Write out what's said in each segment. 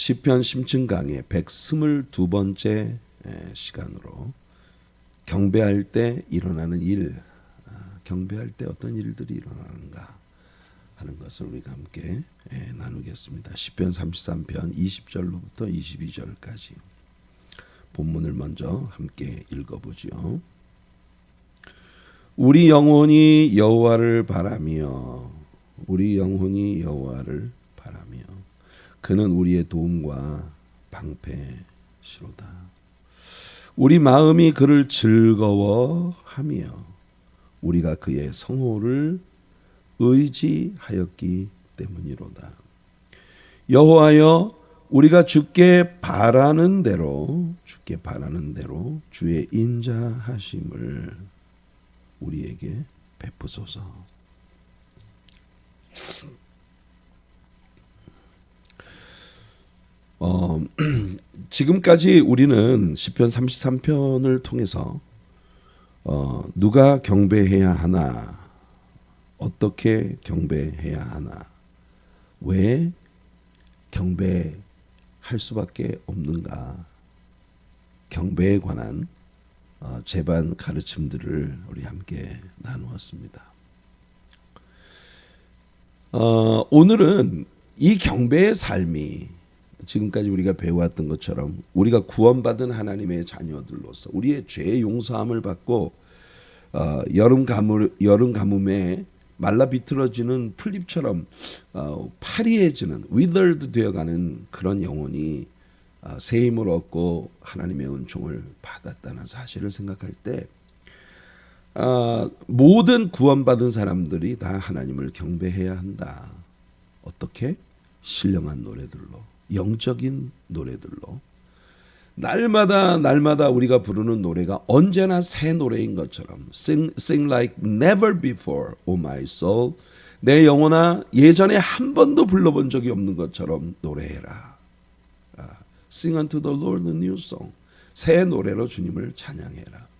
시편 심층 강의 122번째 시간으로 경배할 때 일어나는 일, 경배할 때 어떤 일들이 일어나는가 하는 것을 우리가 함께 나누겠습니다. 시편 33편 20절로부터 22절까지 본문을 먼저 함께 읽어보죠. 우리 영혼이 여호와를 바라며 우리 영혼이 여호와를 바라며 그는 우리의 도움과 방패시로다. 우리 마음이 그를 즐거워하며 우리가 그의 성호를 의지하였기 때문이로다. 여호와여, 우리가 주께 바라는 대로 주의 인자하심을 우리에게 베푸소서. 지금까지 우리는 시편 33편을 통해서 누가 경배해야 하나, 어떻게 경배해야 하나, 왜 경배할 수밖에 없는가, 경배에 관한 제반 가르침들을 우리 함께 나누었습니다. 오늘은 이 경배의 삶이 지금까지 우리가 배워왔던 것처럼 우리가 구원받은 하나님의 자녀들로서 우리의 죄 용서함을 받고 여름 가뭄에 말라 비틀어지는 풀잎처럼 파리해지는 withered 되어가는 그런 영혼이 새 힘을 얻고 하나님의 은총을 받았다는 사실을 생각할 때 모든 구원받은 사람들이 다 하나님을 경배해야 한다. 어떻게? 신령한 노래들로, 영적인 노래들로, 날마다 우리가 부르는 노래가 언제나 새 노래인 것처럼 Sing like never before, O my soul. 내 영혼아, 예전에 한 번도 불러본 적이 없는 것처럼 노래해라. Sing unto the Lord a new song. 새 노래로 주님을 찬양해라.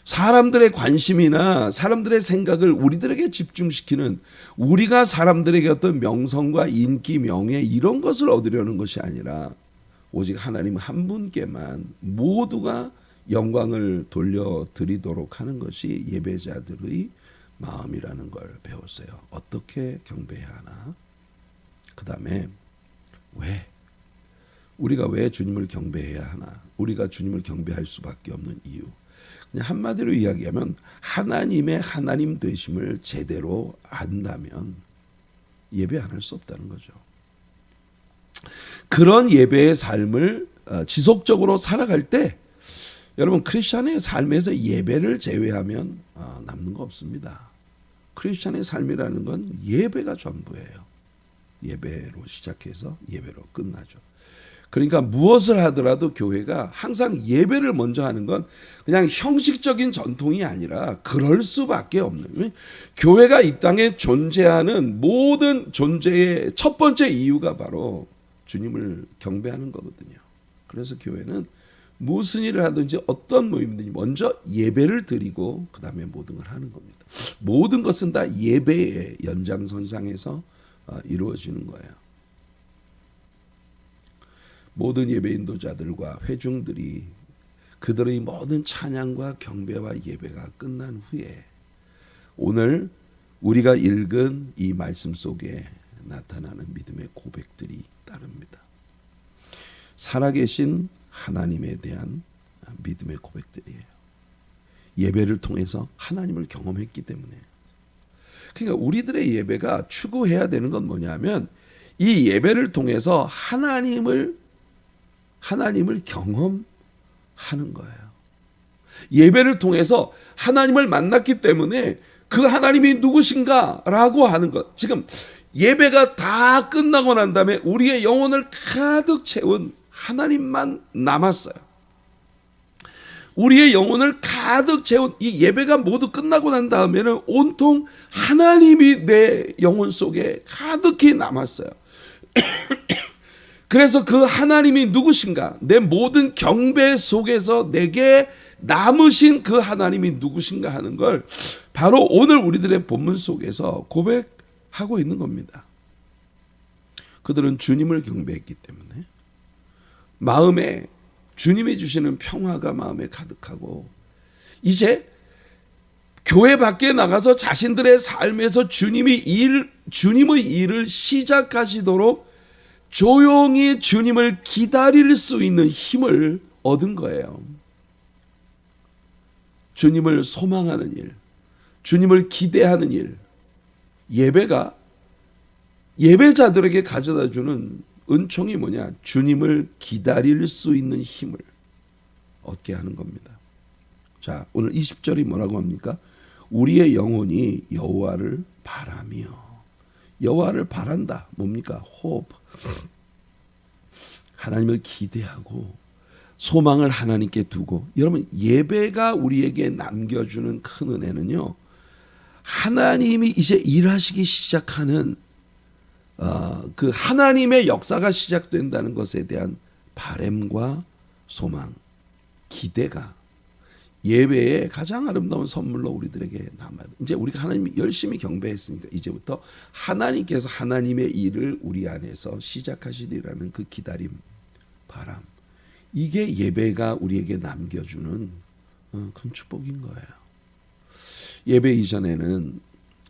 사람들의 관심이나 사람들의 생각을 우리들에게 집중시키는, 우리가 사람들에게 어떤 명성과 인기, 명예 이런 것을 얻으려는 것이 아니라 오직 하나님 한 분께만 모두가 영광을 돌려드리도록 하는 것이 예배자들의 마음이라는 걸 배웠어요. 어떻게 경배해야 하나? 그 다음에 우리가 왜 주님을 경배해야 하나? 우리가 주님을 경배할 수밖에 없는 이유. 그냥 한마디로 이야기하면 하나님의 하나님 되심을 제대로 안다면 예배 안 할 수 없다는 거죠. 그런 예배의 삶을 지속적으로 살아갈 때 여러분, 크리스찬의 삶에서 예배를 제외하면 남는 거 없습니다. 크리스찬의 삶이라는 건 예배가 전부예요. 예배로 시작해서 예배로 끝나죠. 그러니까 무엇을 하더라도 교회가 항상 예배를 먼저 하는 건 그냥 형식적인 전통이 아니라 그럴 수밖에 없는, 교회가 이 땅에 존재하는 모든 존재의 첫 번째 이유가 바로 주님을 경배하는 거거든요. 그래서 교회는 무슨 일을 하든지 어떤 모임이든지 먼저 예배를 드리고 그 다음에 모든 걸 하는 겁니다. 모든 것은 다 예배의 연장선상에서 이루어지는 거예요. 모든 예배 인도자들과 회중들이 그들의 모든 찬양과 경배와 예배가 끝난 후에 오늘 우리가 읽은 이 말씀 속에 나타나는 믿음의 고백들이 따릅니다. 살아계신 하나님에 대한 믿음의 고백들이에요. 예배를 통해서 하나님을 경험했기 때문에. 그러니까 우리들의 예배가 추구해야 되는 건 뭐냐면 이 예배를 통해서 하나님을 경험하는 거예요. 예배를 통해서 하나님을 만났기 때문에 그 하나님이 누구신가라고 하는 것. 지금 예배가 다 끝나고 난 다음에 우리의 영혼을 가득 채운 하나님만 남았어요. 우리의 영혼을 가득 채운 이 예배가 모두 끝나고 난 다음에는 온통 하나님이 내 영혼 속에 가득히 남았어요. 그래서 그 하나님이 누구신가? 내 모든 경배 속에서 내게 남으신 그 하나님이 누구신가 하는 걸 바로 오늘 우리들의 본문 속에서 고백하고 있는 겁니다. 그들은 주님을 경배했기 때문에 마음에 주님이 주시는 평화가 마음에 가득하고 이제 교회 밖에 나가서 자신들의 삶에서 주님의 일을 시작하시도록 조용히 주님을 기다릴 수 있는 힘을 얻은 거예요. 주님을 소망하는 일, 주님을 기대하는 일, 예배가 예배자들에게 가져다 주는 은총이 뭐냐? 주님을 기다릴 수 있는 힘을 얻게 하는 겁니다. 자, 오늘 20절이 뭐라고 합니까? 우리의 영혼이 여호와를 바라며. 여호와를 바란다. 뭡니까? hope. 하나님을 기대하고 소망을 하나님께 두고. 여러분, 예배가 우리에게 남겨주는 큰 은혜는요, 하나님이 이제 일하시기 시작하는 그 하나님의 역사가 시작된다는 것에 대한 바램과 소망, 기대가 예배의 가장 아름다운 선물로 우리들에게 남아요. 이제 우리가 하나님 열심히 경배했으니까 이제부터 하나님께서 하나님의 일을 우리 안에서 시작하시리라는 그 기다림, 바람, 이게 예배가 우리에게 남겨주는 큰 축복인 거예요. 예배 이전에는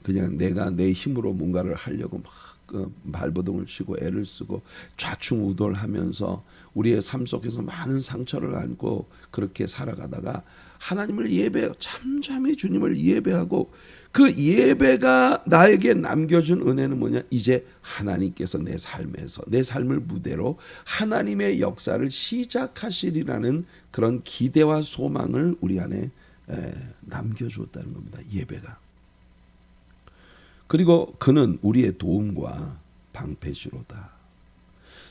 그냥 내가 내 힘으로 뭔가를 하려고 막 발버둥을 치고 애를 쓰고 좌충우돌하면서 우리의 삶 속에서 많은 상처를 안고 그렇게 살아가다가 하나님을 잠잠히 주님을 예배하고 그 예배가 나에게 남겨준 은혜는 뭐냐? 이제 하나님께서 내 삶에서 내 삶을 무대로 하나님의 역사를 시작하시리라는 그런 기대와 소망을 우리 안에 남겨주었다는 겁니다. 예배가. 그리고 그는 우리의 도움과 방패시로다.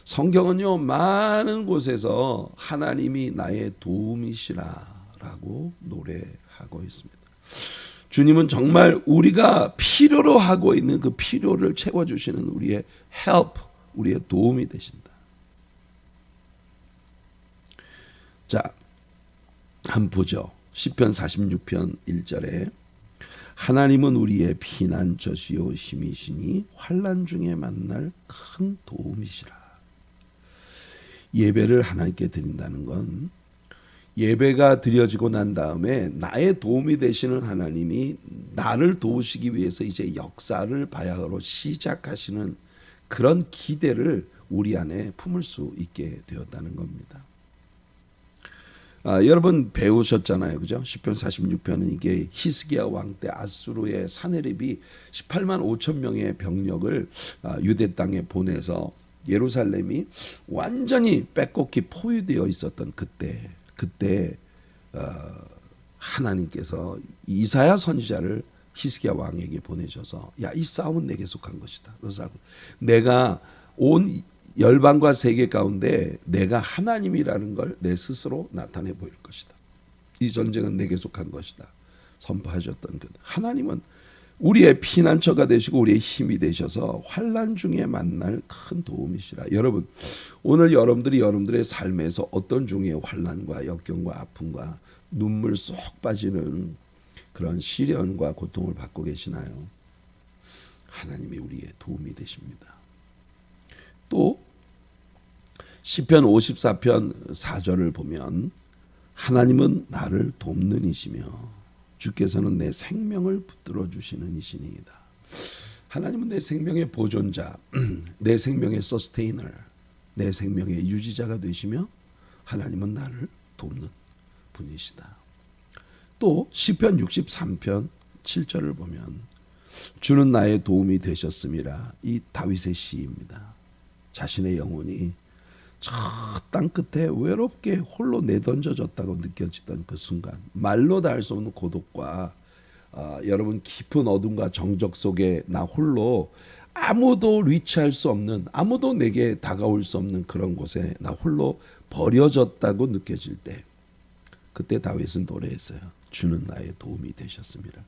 성경은요, 많은 곳에서 하나님이 나의 도움이시라라고 노래하고 있습니다. 주님은 정말 우리가 필요로 하고 있는 그 필요를 채워주시는 우리의 help, 우리의 도움이 되신다. 자, 한번 보죠. 시편 46편 1절에 하나님은 우리의 피난처시요 힘이시니 환난 중에 만날 큰 도움이시라. 예배를 하나님께 드린다는 건 예배가 드려지고 난 다음에 나의 도움이 되시는 하나님이 나를 도우시기 위해서 이제 역사를 바야흐로 시작하시는 그런 기대를 우리 안에 품을 수 있게 되었다는 겁니다. 여러분 배우셨잖아요. 그죠? 시편 46편은 이게 히스기야 왕 때 아수르의 사네립이 18만 5천 명의 병력을 유대 땅에 보내서 예루살렘이 완전히 빼곡히 포위되어 있었던 그때 하나님께서 이사야 선지자를 히스기야 왕에게 보내셔서 야, 이 싸움은 내게 속한 것이다. 내가 온 열방과 세계 가운데 내가 하나님이라는 걸 내 스스로 나타내 보일 것이다. 이 전쟁은 내게 속한 것이다. 선포하셨던 그 하나님은 우리의 피난처가 되시고 우리의 힘이 되셔서 환난 중에 만날 큰 도움이시라. 여러분, 오늘 여러분들의 삶에서 어떤 종류의 환난과 역경과 아픔과 눈물 쏙 빠지는 그런 시련과 고통을 받고 계시나요? 하나님이 우리의 도움이 되십니다. 또 시편 54편 4절을 보면 하나님은 나를 돕는 이시며 주께서는 내 생명을 붙들어 주시는 이시니이다. 하나님은 내 생명의 보존자, 내 생명의 서스테이너, 내 생명의 유지자가 되시며 하나님은 나를 돕는 분이시다. 또 시편 63편 7절을 보면 주는 나의 도움이 되셨음이라. 이 다윗의 시입니다. 자신의 영혼이 저 땅 끝에 외롭게 홀로 내던져졌다고 느껴지던 그 순간, 말로 다 할 수 없는 고독과 여러분 깊은 어둠과 정적 속에 나 홀로 아무도 리치할 수 없는, 아무도 내게 다가올 수 없는 그런 곳에 나 홀로 버려졌다고 느껴질 때, 그때 다윗은 노래했어요. 주는 나의 도움이 되셨습니다.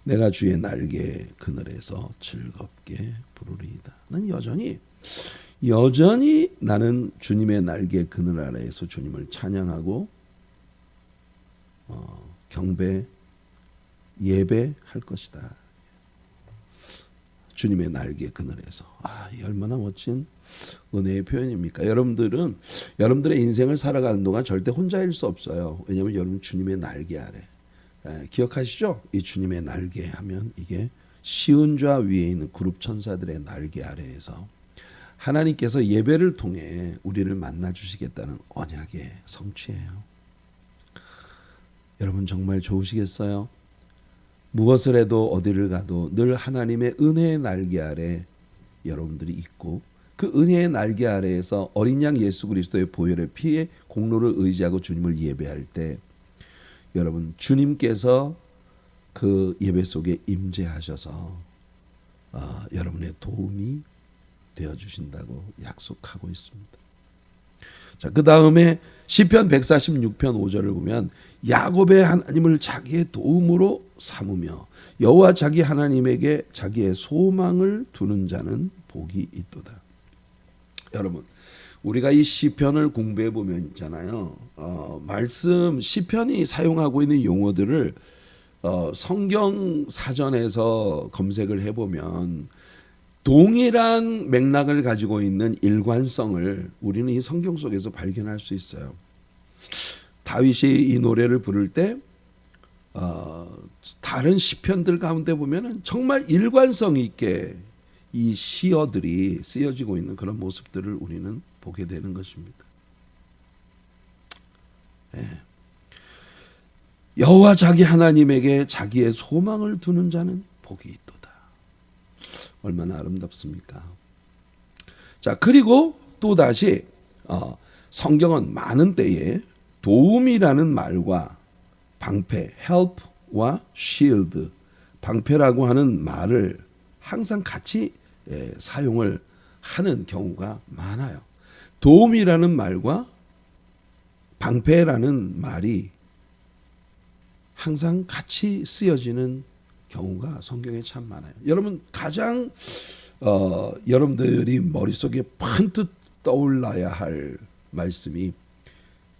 내가 주의 날개 그늘에서 즐겁게 부르리이다. 난 여전히 나는 주님의 날개 그늘 아래에서 주님을 찬양하고 예배할 것이다. 주님의 날개 그늘에서. 이 얼마나 멋진 은혜의 표현입니까? 여러분들의 인생을 살아가는 동안 절대 혼자일 수 없어요. 왜냐하면 여러분 주님의 날개 아래. 기억하시죠? 이 주님의 날개 하면 이게 시은좌 위에 있는 그룹 천사들의 날개 아래에서 하나님께서 예배를 통해 우리를 만나 주시겠다는 언약의 성취예요. 여러분 정말 좋으시겠어요? 무엇을 해도 어디를 가도 늘 하나님의 은혜의 날개 아래 여러분들이 있고, 그 은혜의 날개 아래에서 어린 양 예수 그리스도의 보혈의 피의 공로를 의지하고 주님을 예배할 때 여러분 주님께서 그 예배 속에 임재하셔서 여러분의 도움이 되어 주신다고 약속하고 있습니다. 자, 그 다음에 시편 146편 5절을 보면 야곱의 하나님을 자기의 도움으로 삼으며 여호와 자기 하나님에게 자기의 소망을 두는 자는 복이 있도다. 여러분, 우리가 이 시편을 공부해 보면 있잖아요. 말씀 시편이 사용하고 있는 용어들을 성경 사전에서 검색을 해보면 동일한 맥락을 가지고 있는 일관성을 우리는 이 성경 속에서 발견할 수 있어요. 다윗이 이 노래를 부를 때 다른 시편들 가운데 보면은 정말 일관성 있게 이 시어들이 쓰여지고 있는 그런 모습들을 우리는 보게 되는 것입니다. 여호와 자기 하나님에게 자기의 소망을 두는 자는 복이 있도다. 얼마나 아름답습니까? 자, 그리고 또 다시 성경은 많은 때에 도움이라는 말과 방패, help와 shield, 방패라고 하는 말을 항상 같이 사용을 하는 경우가 많아요. 도움이라는 말과 방패라는 말이 항상 같이 쓰여지는 경우가 성경에 참 많아요. 여러분 가장 여러분들이 머릿속에 번뜩 떠올라야 할 말씀이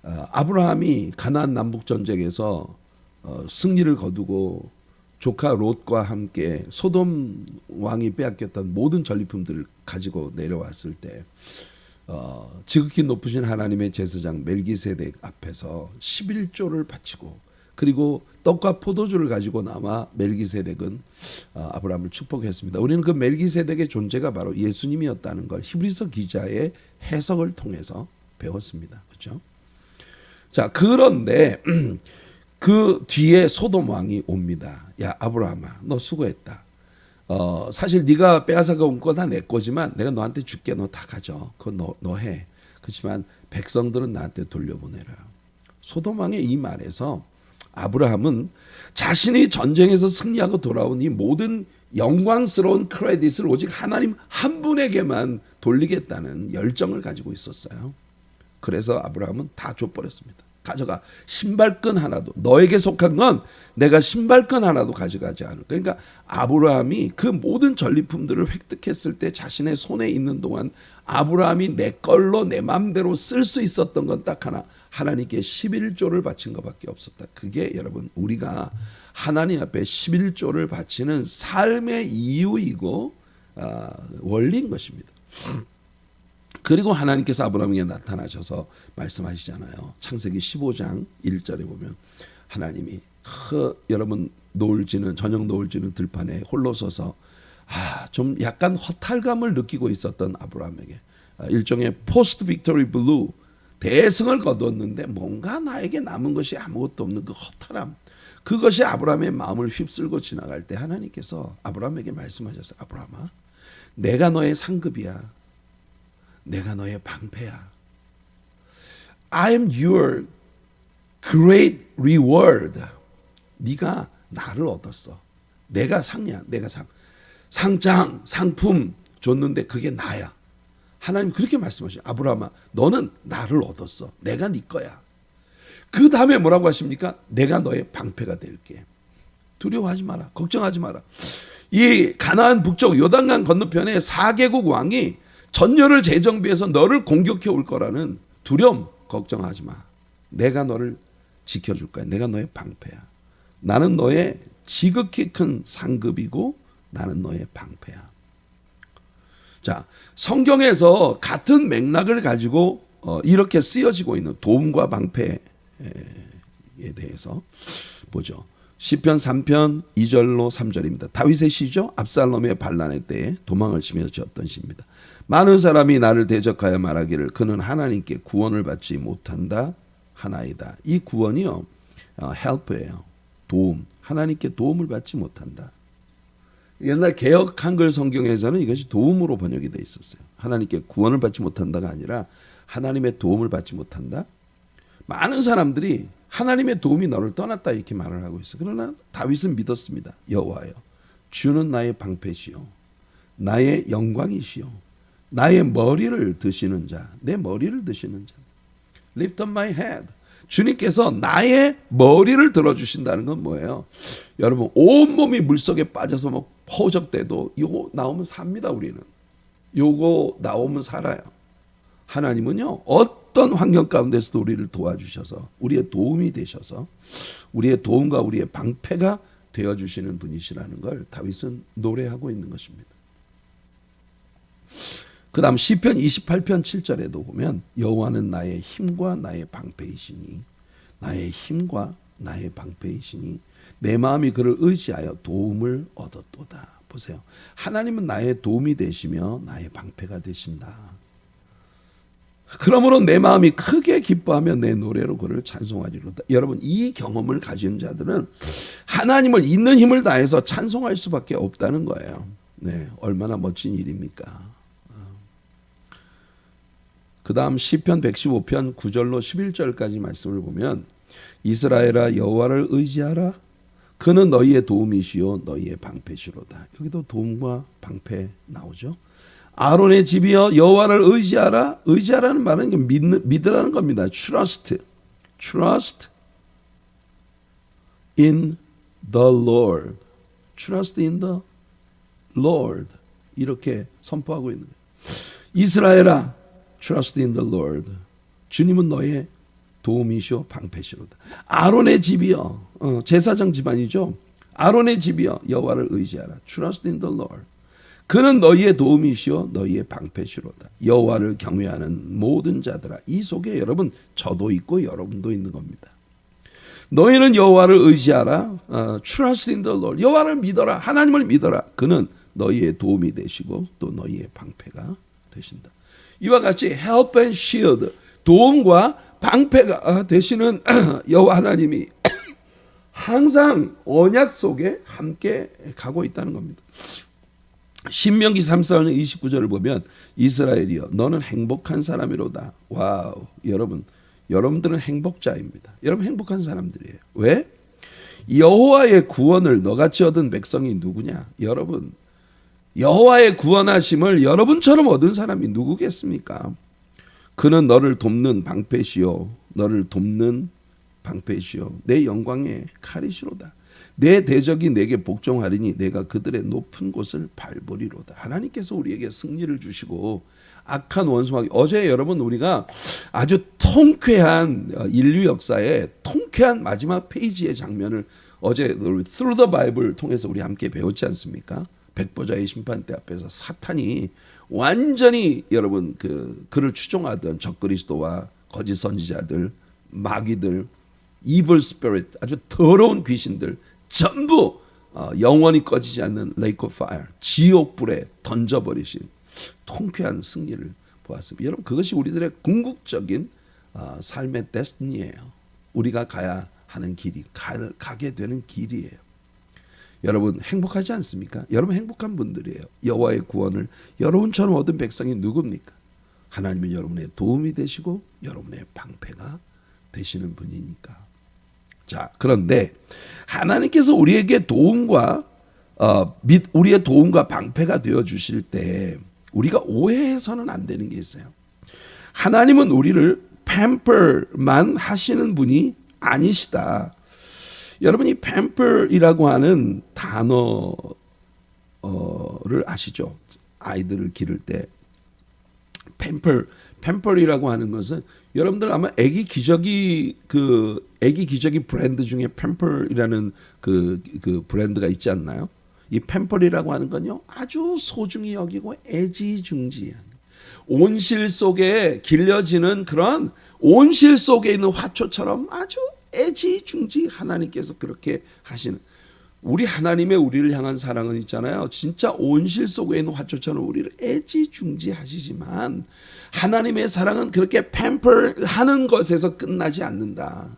아브라함이 가나안 남북 전쟁에서 승리를 거두고 조카 롯과 함께 소돔 왕이 빼앗겼던 모든 전리품들을 가지고 내려왔을 때 지극히 높으신 하나님의 제사장 멜기세덱 앞에서 11조를 바치고, 그리고 떡과 포도주를 가지고 나와 멜기세덱은 아브라함을 축복했습니다. 우리는 그 멜기세덱의 존재가 바로 예수님이었다는 걸 히브리서 기자의 해석을 통해서 배웠습니다. 그렇죠? 자, 그런데 그 뒤에 소돔 왕이 옵니다. 야, 아브라함아, 너 수고했다. 사실 네가 빼앗아온 거 다 내 거지만 내가 너한테 줄게. 너 다 가져. 그거 너 해. 그렇지만 백성들은 나한테 돌려보내라. 소돔 왕의 이 말에서 아브라함은 자신이 전쟁에서 승리하고 돌아온 이 모든 영광스러운 크레딧을 오직 하나님 한 분에게만 돌리겠다는 열정을 가지고 있었어요. 그래서 아브라함은 다 줘버렸습니다. 가져가. 신발끈 하나도, 너에게 속한 건 내가 신발끈 하나도 가져가지 않을. 그러니까 아브라함이 그 모든 전리품들을 획득했을 때 자신의 손에 있는 동안 아브라함이 내 걸로 내 마음대로 쓸 수 있었던 건 딱 하나, 하나님께 11조를 바친 것밖에 없었다. 그게 여러분 우리가 하나님 앞에 11조를 바치는 삶의 이유이고 원리인 것입니다. 그리고 하나님께서 아브라함에게 나타나셔서 말씀하시잖아요. 창세기 15장 1절에 보면 하나님이 여러분 저녁 노을 지는 들판에 홀로 서서 좀 약간 허탈감을 느끼고 있었던 아브라함에게 일종의 포스트 빅토리 블루, 대승을 거두었는데 뭔가 나에게 남은 것이 아무것도 없는 그 허탈함, 그것이 아브라함의 마음을 휩쓸고 지나갈 때 하나님께서 아브라함에게 말씀하셨어요. 아브라함아, 내가 너의 상급이야. 내가 너의 방패야. I am your great reward. 네가 나를 얻었어. 내가 상이야. 내가 상장, 상품 줬는데 그게 나야. 하나님 그렇게 말씀하시죠. 아브라함아, 너는 나를 얻었어. 내가 네 거야. 그 다음에 뭐라고 하십니까? 내가 너의 방패가 될게. 두려워하지 마라. 걱정하지 마라. 이 가나안 북쪽 요단강 건너편에 4개국 왕이 전열을 재정비해서 너를 공격해 올 거라는 두려움 걱정하지 마. 내가 너를 지켜줄 거야. 내가 너의 방패야. 나는 너의 지극히 큰 상급이고 나는 너의 방패야. 자, 성경에서 같은 맥락을 가지고 이렇게 쓰여지고 있는 도움과 방패에 대해서 보죠. 시편 3편 2절로 3절입니다. 다윗의 시죠. 압살롬의 반란의 때에 도망을 치며 지었던 시입니다. 많은 사람이 나를 대적하여 말하기를 그는 하나님께 구원을 받지 못한다 하나이다. 이 구원이요, help예요. 도움. 하나님께 도움을 받지 못한다. 옛날 개역 한글 성경에서는 이것이 도움으로 번역이 돼 있었어요. 하나님께 구원을 받지 못한다가 아니라 하나님의 도움을 받지 못한다. 많은 사람들이 하나님의 도움이 너를 떠났다 이렇게 말을 하고 있어요. 그러나 다윗은 믿었습니다. 여호와여, 주는 나의 방패시요, 나의 영광이시요, 나의 머리를 드시는 자, 내 머리를 드시는 자. Lift up my head. 주님께서 나의 머리를 들어주신다는 건 뭐예요? 여러분, 온몸이 물속에 빠져서 뭐 허적돼도 이거 나오면 삽니다. 우리는 요거 나오면 살아요. 하나님은요, 어떤 환경 가운데서도 우리를 도와주셔서 우리의 도움이 되셔서 우리의 도움과 우리의 방패가 되어주시는 분이시라는 걸 다윗은 노래하고 있는 것입니다. 그 다음 시편 28편 7절에도 보면 여호와는 나의 힘과 나의 방패이시니, 나의 힘과 나의 방패이시니 내 마음이 그를 의지하여 도움을 얻었도다. 보세요. 하나님은 나의 도움이 되시며 나의 방패가 되신다. 그러므로 내 마음이 크게 기뻐하며 내 노래로 그를 찬송하리로다. 여러분, 이 경험을 가진 자들은 하나님을 있는 힘을 다해서 찬송할 수밖에 없다는 거예요. 네, 얼마나 멋진 일입니까? 그 다음 시편 115편 9절로 11절까지 말씀을 보면 이스라엘아 여호와를 의지하라. 그는 너희의 도움이시요 너희의 방패시로다. 여기도 도움과 방패 나오죠. 아론의 집이여 여호와를 의지하라. 의지하라는 말은 믿으라는 겁니다. Trust in the Lord. Trust in the Lord. 이렇게 선포하고 있는 거예요. 이스라엘아, Trust in the Lord. 주님은 너의 도움이시오 방패시로다. 아론의 집이여, 제사장 집안이죠. 아론의 집이여 여호와를 의지하라. Trust in the Lord. 그는 너희의 도움이시오 너희의 방패시로다. 여호와를 경외하는 모든 자들아. 이 속에 여러분 저도 있고 여러분도 있는 겁니다. 너희는 여호와를 의지하라. Trust in the Lord. 여호와를 믿어라. 하나님을 믿어라. 그는 너희의 도움이 되시고 또 너희의 방패가 되신다. 이와 같이 help and shield, 도움과 방패가 되시는 여호와 하나님이 항상 언약 속에 함께 가고 있다는 겁니다. 신명기 34장 29절을 보면 이스라엘이여 너는 행복한 사람이로다. 와우, 여러분들은 행복자입니다. 여러분 행복한 사람들이에요. 왜? 여호와의 구원을 너같이 얻은 백성이 누구냐? 여러분, 여호와의 구원하심을 여러분처럼 얻은 사람이 누구겠습니까? 그는 너를 돕는 방패시요 너를 돕는 방패시요 내 영광의 칼이시로다. 내 대적이 내게 복종하리니 내가 그들의 높은 곳을 밟으리로다. 하나님께서 우리에게 승리를 주시고 악한 원수마귀, 어제 여러분 우리가 아주 통쾌한 인류 역사의 통쾌한 마지막 페이지의 장면을 어제 Through the Bible를 통해서 우리 함께 배웠지 않습니까? 백보자의 심판대 앞에서 사탄이 완전히 여러분 그를 추종하던 적그리스도와 거짓 선지자들, 마귀들, evil spirit, 아주 더러운 귀신들 전부 영원히 꺼지지 않는 lake of fire, 지옥불에 던져버리신 통쾌한 승리를 보았습니다. 여러분 그것이 우리들의 궁극적인 삶의 데스티니예요. 우리가 가야 하는 길이, 가게 되는 길이에요. 여러분 행복하지 않습니까? 여러분 행복한 분들이에요. 여호와의 구원을 여러분처럼 얻은 백성이 누굽니까? 하나님은 여러분의 도움이 되시고 여러분의 방패가 되시는 분이니까. 자, 그런데 하나님께서 우리에게 우리의 도움과 방패가 되어 주실 때 우리가 오해해서는 안 되는 게 있어요. 하나님은 우리를 pamper만 하시는 분이 아니시다. 여러분 이 pamper이라고 하는 단어를 아시죠? 아이들을 기를 때 pamper이라고 하는 것은 여러분들 아마 애기 기저귀 브랜드 중에 pamper이라는 그 브랜드가 있지 않나요? 이 팸펄이라고 하는 건요, 아주 소중히 여기고 애지중지한 온실 속에 길려지는 그런 온실 속에 있는 화초처럼 아주 애지중지 하나님께서 그렇게 하시는, 우리 하나님의 우리를 향한 사랑은 있잖아요. 진짜 온실 속에 있는 화초처럼 우리를 애지중지하시지만 하나님의 사랑은 그렇게 팸펄하는 것에서 끝나지 않는다.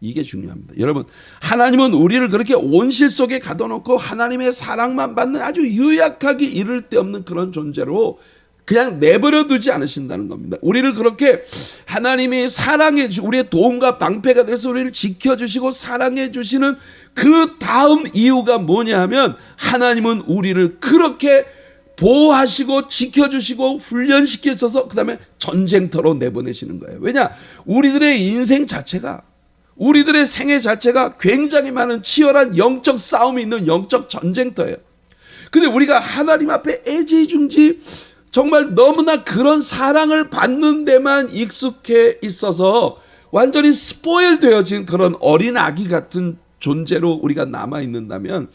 이게 중요합니다. 여러분, 하나님은 우리를 그렇게 온실 속에 가둬놓고 하나님의 사랑만 받는 아주 유약하게 이를 데 없는 그런 존재로 그냥 내버려 두지 않으신다는 겁니다. 우리를 그렇게 하나님이 사랑해 주, 우리의 도움과 방패가 돼서 우리를 지켜주시고 사랑해 주시는 그 다음 이유가 뭐냐 하면, 하나님은 우리를 그렇게 보호하시고 지켜주시고 훈련시켜줘서 그 다음에 전쟁터로 내보내시는 거예요. 왜냐? 우리들의 인생 자체가, 우리들의 생애 자체가 굉장히 많은 치열한 영적 싸움이 있는 영적 전쟁터예요. 근데 우리가 하나님 앞에 애지중지 정말 너무나 그런 사랑을 받는 데만 익숙해 있어서 완전히 스포일 되어진 그런 어린 아기 같은 존재로 우리가 남아 있는다면,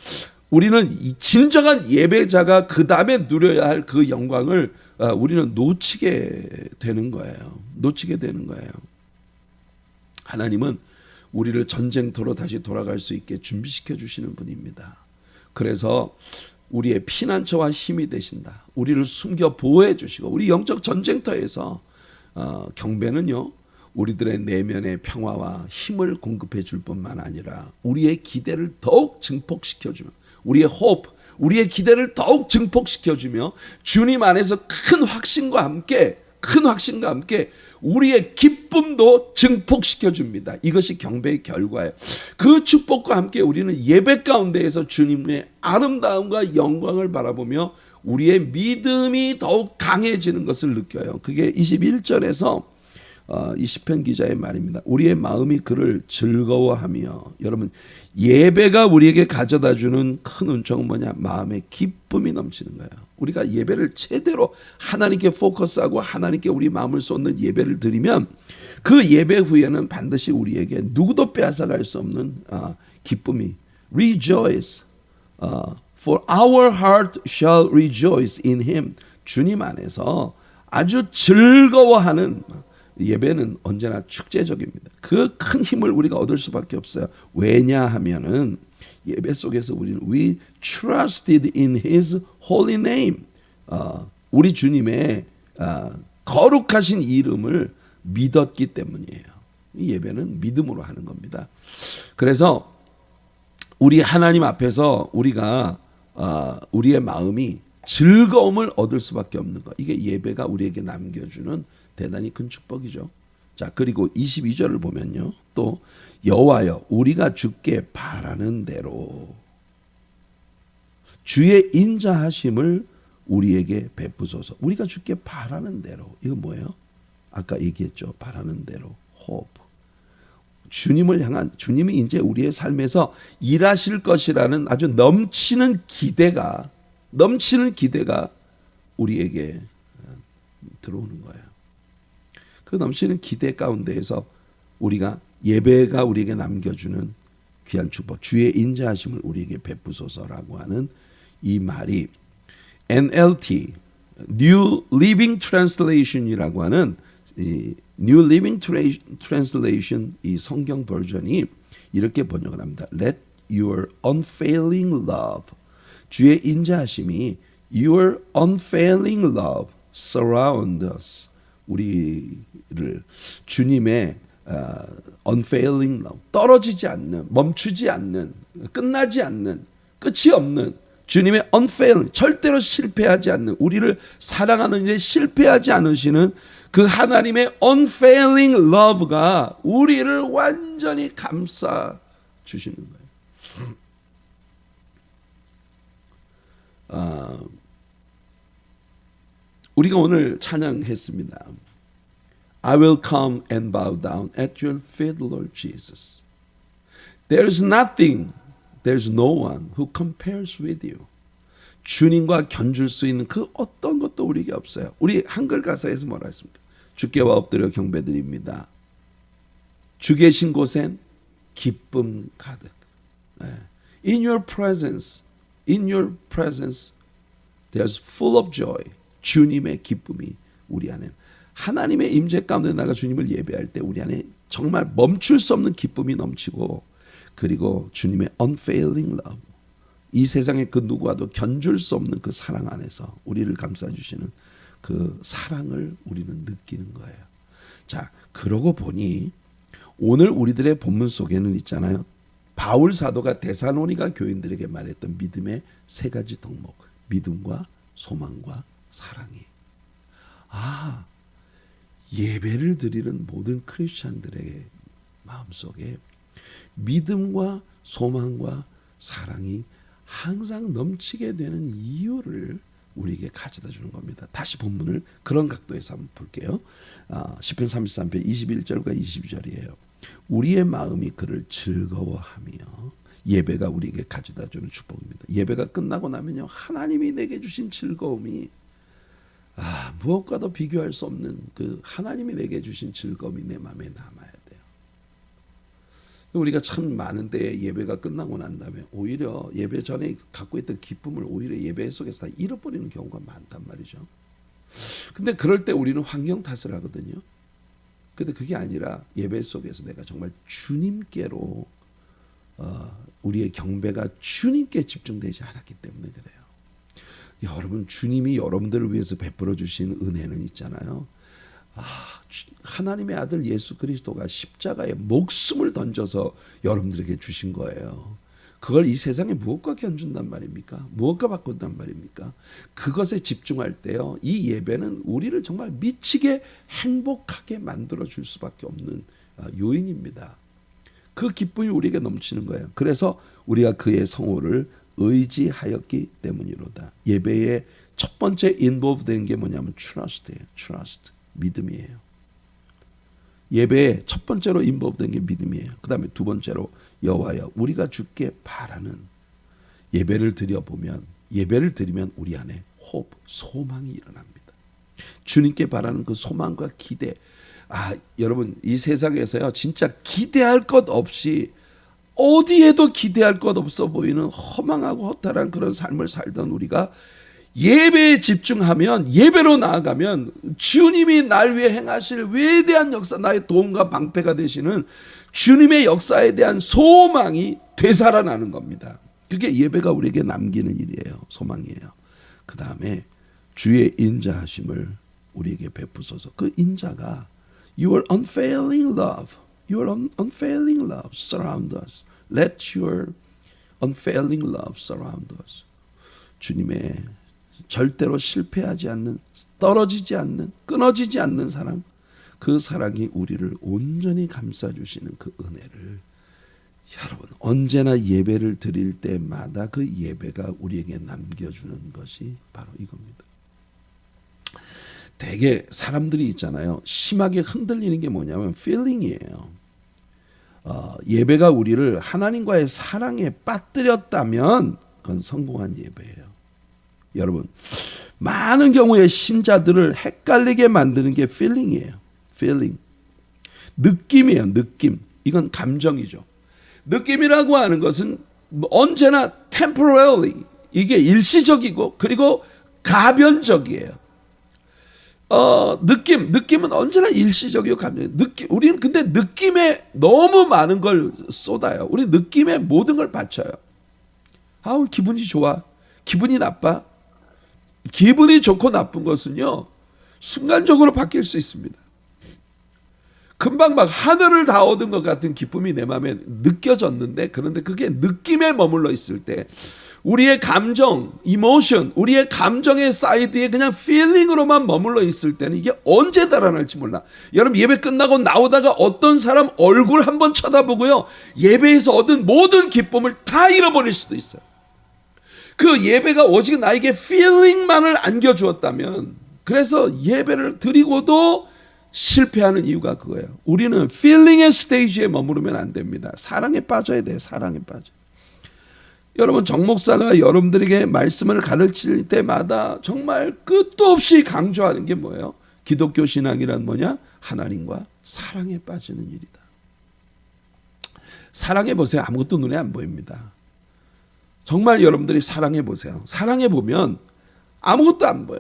우리는 진정한 예배자가 그 다음에 누려야 할 그 영광을 우리는 놓치게 되는 거예요. 놓치게 되는 거예요. 하나님은 우리를 전쟁터로 다시 돌아갈 수 있게 준비시켜 주시는 분입니다. 그래서 우리의 피난처와 힘이 되신다. 우리를 숨겨 보호해 주시고, 우리 영적 전쟁터에서 경배는요, 우리들의 내면의 평화와 힘을 공급해 줄 뿐만 아니라 우리의 기대를 더욱 증폭시켜주며, 우리의 호흡, 우리의 기대를 더욱 증폭시켜주며, 주님 안에서 큰 확신과 함께 우리의 기쁨도 증폭시켜줍니다. 이것이 경배의 결과예요. 그 축복과 함께 우리는 예배 가운데에서 주님의 아름다움과 영광을 바라보며 우리의 믿음이 더욱 강해지는 것을 느껴요. 그게 21절에서 이 시편 기자의 말입니다. 우리의 마음이 그를 즐거워하며, 여러분, 예배가 우리에게 가져다주는 큰 은총은 뭐냐? 마음의 기쁨이 넘치는 거예요. 우리가 예배를 제대로 하나님께 포커스하고 하나님께 우리 마음을 쏟는 예배를 드리면 그 예배 후에는 반드시 우리에게 누구도 빼앗아갈 수 없는 기쁨이, rejoice, for our heart shall rejoice in him. 주님 안에서 아주 즐거워하는 예배는 언제나 축제적입니다. 그 큰 힘을 우리가 얻을 수밖에 없어요. 왜냐하면은 예배 속에서 우리는 we trusted in his holy name. 우리 주님의 거룩하신 이름을 믿었기 때문이에요. 이 예배는 믿음으로 하는 겁니다. 그래서 우리 하나님 앞에서 우리가 우리의 마음이 즐거움을 얻을 수밖에 없는 것. 이게 예배가 우리에게 남겨주는 대단히 큰 축복이죠. 자, 그리고 22절을 보면요, 또 여호와여, 우리가 주께 바라는 대로 주의 인자하심을 우리에게 베푸소서. 우리가 주께 바라는 대로, 이거 뭐예요? 아까 얘기했죠. 바라는 대로 호흡. 주님을 향한, 주님이 이제 우리의 삶에서 일하실 것이라는 아주 넘치는 기대가 우리에게 들어오는 거예요. 그 넘치는 기대 가운데에서 우리가 예배가 우리에게 남겨주는 귀한 축복, 주의 인자하심을 우리에게 베푸소서라고 하는 이 말이 NLT, New Living Translation이라고 하는 이 New Living Translation, 이 성경 버전이 이렇게 번역을 합니다. Let your unfailing love, 주의 인자하심이 your unfailing love surround us. 우리를 주님의 unfailing love, 떨어지지 않는, 멈추지 않는, 끝나지 않는, 끝이 없는 주님의 unfailing, 절대로 실패하지 않는, 우리를 사랑하는 일에 실패하지 않으시는 그 하나님의 unfailing love가 우리를 완전히 감싸 주시는 거예요. 우리가 오늘 찬양했습니다. I will come and bow down at your feet, Lord Jesus. There's nothing, there's no one who compares with you. 주님과 견줄 수 있는 그 어떤 것도 우리에게 없어요. 우리 한글 가사에서 뭐라 했습니까? 주께와 엎드려 경배드립니다. 주 계신 곳엔 기쁨 가득. In your presence In your presence there's full of joy. 주님의 기쁨이 우리 안에, 하나님의 임재 가운데 나가 주님을 예배할 때 우리 안에 정말 멈출 수 없는 기쁨이 넘치고, 그리고 주님의 unfailing love, 이 세상의 그 누구와도 견줄 수 없는 그 사랑 안에서 우리를 감싸주시는 그 사랑을 우리는 느끼는 거예요. 자, 그러고 보니 오늘 우리들의 본문 속에는 있잖아요. 바울 사도가 데살로니가 교인들에게 말했던 믿음의 세 가지 덕목, 믿음과 소망과 사랑이. 예배를 드리는 모든 크리스찬들의 마음속에 믿음과 소망과 사랑이 항상 넘치게 되는 이유를 우리에게 가져다 주는 겁니다. 다시 본문을 그런 각도에서 한번 볼게요. 시편 33편 21절과 22절이에요. 우리의 마음이 그를 즐거워하며, 예배가 우리에게 가져다 주는 축복입니다. 예배가 끝나고 나면요, 하나님이 내게 주신 즐거움이 무엇과도 비교할 수 없는 그 하나님이 내게 주신 즐거움이 내 마음에 남아야 돼요. 우리가 참 많은데 예배가 끝나고 난 다음에 오히려 예배 전에 갖고 있던 기쁨을 오히려 예배 속에서 다 잃어버리는 경우가 많단 말이죠. 근데 그럴 때 우리는 환경 탓을 하거든요. 근데 그게 아니라 예배 속에서 내가 정말 주님께로 우리의 경배가 주님께 집중되지 않았기 때문에 그래요. 여러분, 주님이 여러분들을 위해서 베풀어 주신 은혜는 있잖아요. 하나님의 아들 예수 그리스도가 십자가에 목숨을 던져서 여러분들에게 주신 거예요. 그걸 이 세상에 무엇과 견준단 말입니까? 무엇과 바꾼단 말입니까? 그것에 집중할 때요, 이 예배는 우리를 정말 미치게 행복하게 만들어 줄 수밖에 없는 요인입니다. 그 기쁨이 우리에게 넘치는 거예요. 그래서 우리가 그의 성호를 의지하였기 때문이로다. 예배의 첫 번째 인볼브 된 게 뭐냐면 trust예요. trust, 믿음이에요. 예배의 첫 번째로 인볼브 된 게 믿음이에요. 그 다음에 두 번째로 여호와여, 우리가 주께 바라는, 예배를 드려보면, 예배를 드리면 우리 안에 hope, 소망이 일어납니다. 주님께 바라는 그 소망과 기대. 여러분, 이 세상에서요, 진짜 기대할 것 없이, 어디에도 기대할 것 없어 보이는 허망하고 허탈한 그런 삶을 살던 우리가 예배에 집중하면, 예배로 나아가면 주님이 날 위해 행하실 위대한 역사, 나의 도움과 방패가 되시는 주님의 역사에 대한 소망이 되살아나는 겁니다. 그게 예배가 우리에게 남기는 일이에요. 소망이에요. 그 다음에 주의 인자하심을 우리에게 베푸소서. 그 인자가 Your unfailing love, Your unfailing love surround us. Let Your unfailing love surround us. 주님의 절대로 실패하지 않는, 떨어지지 않는, 끊어지지 않는 사랑, 그 사랑이 우리를 온전히 감싸주시는 그 은혜를, 여러분, 언제나 예배를 드릴 때마다 그 예배가 우리에게 남겨주는 것이 바로 이겁니다. 되게 사람들이 있잖아요, 심하게 흔들리는 게 뭐냐면 feeling이에요. 예배가 우리를 하나님과의 사랑에 빠뜨렸다면 그건 성공한 예배예요. 여러분, 많은 경우에 신자들을 헷갈리게 만드는 게 feeling이에요. feeling. 느낌이에요. 느낌. 이건 감정이죠. 느낌이라고 하는 것은 언제나 temporarily, 이게 일시적이고 그리고 가변적이에요. 느낌은 언제나 일시적이고 감정. 우리는 근데 느낌에 너무 많은 걸 쏟아요. 우리 느낌에 모든 걸 바쳐요. 기분이 좋아, 기분이 나빠. 기분이 좋고 나쁜 것은요, 순간적으로 바뀔 수 있습니다. 금방 막 하늘을 다 얻은 것 같은 기쁨이 내 마음에 느껴졌는데, 그런데 그게 느낌에 머물러 있을 때, 우리의 감정, 이모션, 우리의 감정의 사이드에 그냥 feeling으로만 머물러 있을 때는 이게 언제 달아날지 몰라. 여러분, 예배 끝나고 나오다가 어떤 사람 얼굴 한번 쳐다보고요, 예배에서 얻은 모든 기쁨을 다 잃어버릴 수도 있어요. 그 예배가 오직 나에게 feeling만을 안겨주었다면, 그래서 예배를 드리고도 실패하는 이유가 그거예요. 우리는 feeling의 스테이지에 머무르면 안 됩니다. 사랑에 빠져야 돼요. 사랑에 빠져. 여러분, 정 목사가 여러분들에게 말씀을 가르칠 때마다 정말 끝도 없이 강조하는 게 뭐예요? 기독교 신앙이란 뭐냐? 하나님과 사랑에 빠지는 일이다. 사랑해 보세요. 아무것도 눈에 안 보입니다. 정말 여러분들이 사랑해 보세요. 사랑해 보면 아무것도 안 보여.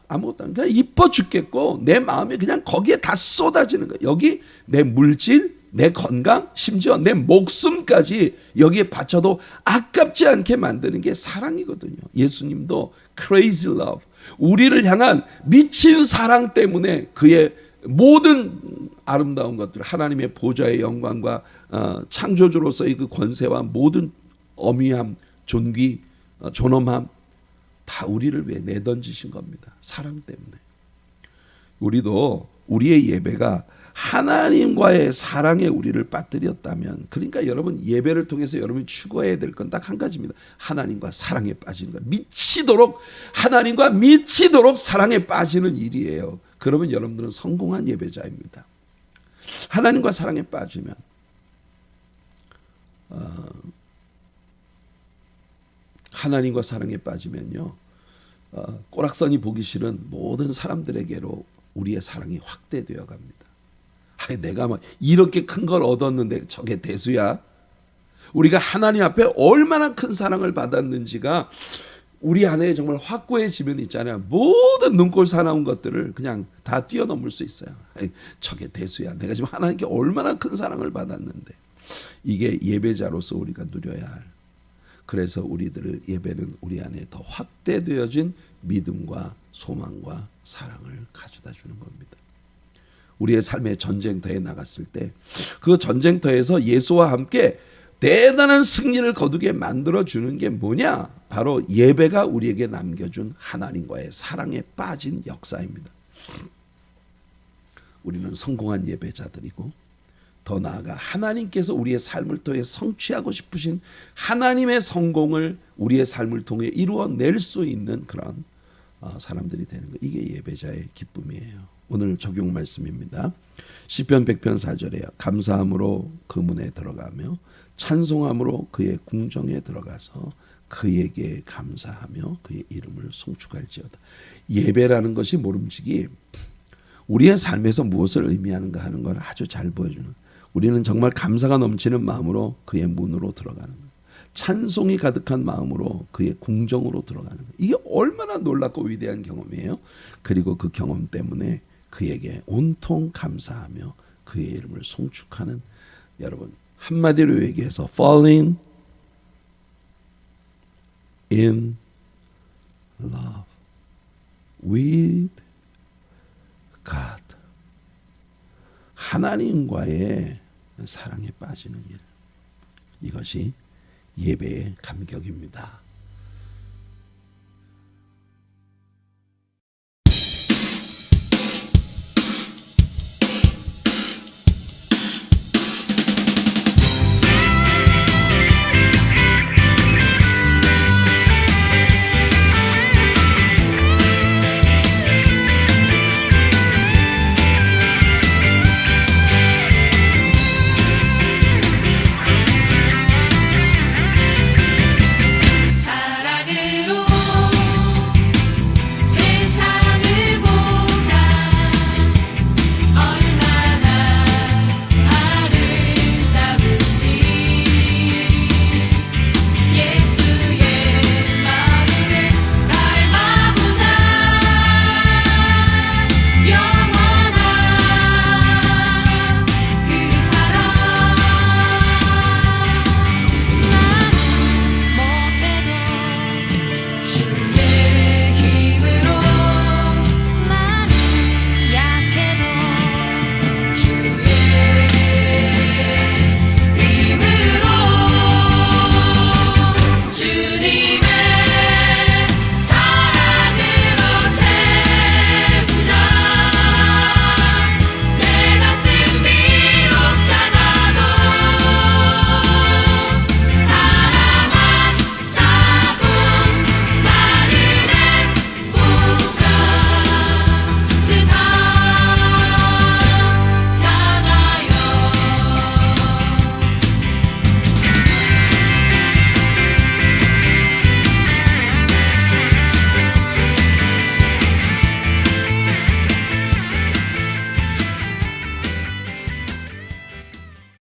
아무것도 안 보여. 그냥 이뻐 죽겠고 내 마음이 그냥 거기에 다 쏟아지는 거예요. 여기 내 물질, 내 건강, 심지어 내 목숨까지 여기에 바쳐도 아깝지 않게 만드는 게 사랑이거든요. 예수님도 crazy love, 우리를 향한 미친 사랑 때문에 그의 모든 아름다운 것들, 하나님의 보좌의 영광과 창조주로서의 그 권세와 모든 어미함, 존귀, 존엄함 다 우리를 위해 내던지신 겁니다. 사랑 때문에. 우리도 우리의 예배가 하나님과의 사랑에 우리를 빠뜨렸다면, 그러니까 여러분 예배를 통해서 여러분이 추구해야 될 건 딱 한 가지입니다. 하나님과 사랑에 빠지는 것. 미치도록 하나님과 미치도록 사랑에 빠지는 일이에요. 그러면 여러분들은 성공한 예배자입니다. 하나님과 사랑에 빠지면 하나님과 사랑에 빠지면요, 꼬락선이 보기 싫은 모든 사람들에게로 우리의 사랑이 확대되어 갑니다. 아니, 내가 막 이렇게 큰 걸 얻었는데 저게 대수야? 우리가 하나님 앞에 얼마나 큰 사랑을 받았는지가 우리 안에 정말 확고해지면 있잖아요. 모든 눈꼴 사나운 것들을 그냥 다 뛰어넘을 수 있어요. 아니, 저게 대수야. 내가 지금 하나님께 얼마나 큰 사랑을 받았는데. 이게 예배자로서 우리가 누려야 할. 그래서 우리들을 예배는 우리 안에 더 확대되어진 믿음과 소망과 사랑을 가져다 주는 겁니다. 우리의 삶의 전쟁터에 나갔을 때 그 전쟁터에서 예수와 함께 대단한 승리를 거두게 만들어주는 게 뭐냐? 바로 예배가 우리에게 남겨준 하나님과의 사랑에 빠진 역사입니다. 우리는 성공한 예배자들이고, 더 나아가 하나님께서 우리의 삶을 통해 성취하고 싶으신 하나님의 성공을 우리의 삶을 통해 이루어낼 수 있는 그런 사람들이 되는 거. 이게 예배자의 기쁨이에요. 오늘 적용 말씀입니다. 시편 100편 4절에요. 감사함으로 그 문에 들어가며 찬송함으로 그의 궁정에 들어가서 그에게 감사하며 그의 이름을 송축할지어다. 예배라는 것이 모름지기 우리의 삶에서 무엇을 의미하는가 하는 걸 아주 잘 보여주는, 우리는 정말 감사가 넘치는 마음으로 그의 문으로 들어가는 거예요. 찬송이 가득한 마음으로 그의 궁정으로 들어가는 거예요. 이게 얼마나 놀랍고 위대한 경험이에요. 그리고 그 경험 때문에 그에게 온통 감사하며 그의 이름을 송축하는, 여러분 한마디로 얘기해서 falling in love with God, 하나님과의 사랑에 빠지는 일, 이것이 예배의 감격입니다.